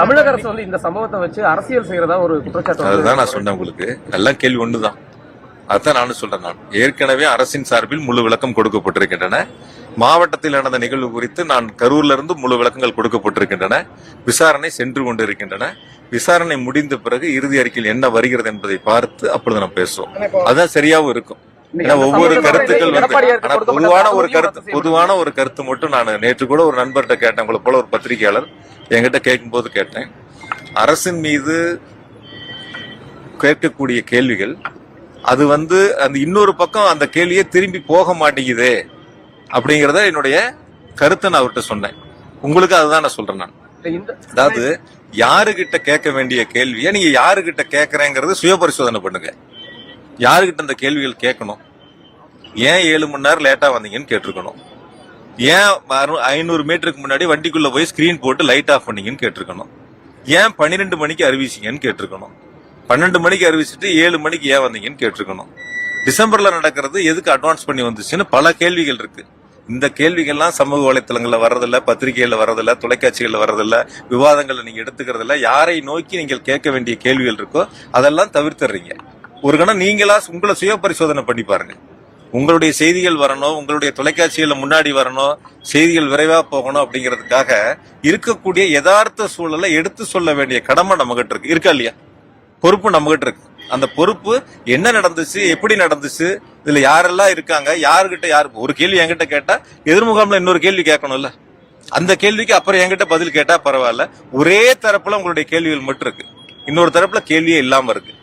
தமிழக அரசு வந்து இந்த சம்பவத்தை வச்சு அரசியல் செய்யறதா ஒரு குற்றச்சாட்டு. அதுதான் நான் சொன்னேன் உங்களுக்கு. நல்ல கேள்வி ஒண்ணுதான். அதான் நானும் சொல்றேன். நான் ஏற்கனவே அரசின் சார்பில் முழு விளக்கம் கொடுக்கப்பட்டிருக்கின்றன. மாவட்டத்தில் நடந்த நிகழ்வு குறித்து நான் கரூர்ல இருந்து முழு விளக்கங்கள் கொடுக்கப்பட்டிருக்கின்றன. விசாரணை சென்று கொண்டிருக்கின்றன. விசாரணை முடிந்த பிறகு இறுதி அறிக்கையில் என்ன வருகிறது என்பதை பார்த்து அப்பொழுது நம்ம பேசுவோம். அதுதான் சரியாவும் இருக்கும். ஒவ்வொரு கருத்துக்கள் ஆனா பொதுவான ஒரு கருத்து மட்டும் நான் நேற்று கூட ஒரு நண்பர்கிட்ட கேட்டேன். உங்களை போல ஒரு பத்திரிகையாளர் என்கிட்ட கேட்கும் போது கேட்டேன், அரசின் மீது கேட்கக்கூடிய கேள்விகள் அது வந்து அந்த இன்னொரு பக்கம் அந்த கேள்வியே திரும்பி போக மாட்டேங்குது அப்படிங்கறத என்னுடைய கருத்தை நான் அவர்கிட்ட சொன்னேன். உங்களுக்கு அதுதான் நான் சொல்றேன். நான் அதாவது யாருகிட்ட கேட்க வேண்டிய கேள்வியை நீங்க யாருகிட்ட கேட்கறேங்கிறது சுய பரிசோதனை பண்ணுங்க. யாருகிட்ட அந்த கேள்விகள் கேட்கணும்? ஏன் 7 மணி நேரம் லேட்டா வந்தீங்கன்னு கேட்டிருக்கணும். ஏன் 500 மீட்டருக்கு முன்னாடி வண்டிக்குள்ள போய் ஸ்கிரீன் போட்டு லைட் ஆஃப் பண்ணீங்கன்னு கேட்டிருக்கணும். ஏன் 12 மணிக்கு அறிவிச்சீங்கன்னு கேட்டிருக்கணும். 12 மணிக்கு அறிவிச்சுட்டு 7 மணிக்கு ஏன் வந்தீங்கன்னு கேட்டிருக்கணும். டிசம்பர்ல நடக்கிறது எதுக்கு அட்வான்ஸ் பண்ணி வந்துச்சுன்னு பல கேள்விகள் இருக்கு. இந்த கேள்விகள்லாம் சமூக வலைத்தளங்கள்ல வர்றதில்ல, பத்திரிகைகள்ல வர்றதில்ல, தொலைக்காட்சிகள்ல வர்றதில்ல, விவாதங்கள்ல நீங்க எடுத்துக்கிறதில்ல. யாரை நோக்கி நீங்கள் கேட்க வேண்டிய கேள்விகள் இருக்கோ அதெல்லாம் தவிர்த்துறீங்க. ஒரு கணம் நீங்களா உங்களை சுய பரிசோதனை பண்ணி பாருங்க. உங்களுடைய செய்திகள் வரணும், உங்களுடைய தொலைக்காட்சிகள்ல முன்னாடி வரணும், செய்திகள் விரைவா போகணும் அப்படிங்கிறதுக்காக இருக்கக்கூடிய யதார்த்த சூழலை எடுத்து சொல்ல வேண்டிய கடமை நம்மகிட்ட இருக்கு. இருக்கா இல்லையா? பொறுப்பு நம்மகிட்ட இருக்கு. அந்த பொறுப்பு என்ன நடந்துச்சு, எப்படி நடந்துச்சு, இதுல யாரெல்லாம் இருக்காங்க, யாருகிட்ட யாரு ஒரு கேள்வி என்கிட்ட கேட்டா எதிர்முகாம்ல இன்னொரு கேள்வி கேட்கணும்ல. அந்த கேள்விக்கு அப்புறம் என்கிட்ட பதில் கேட்டா பரவாயில்ல. ஒரே தரப்புல உங்களுடைய கேள்விகள் மட்டும் இருக்கு. இன்னொரு தரப்புல கேள்வியே இல்லாம இருக்கு.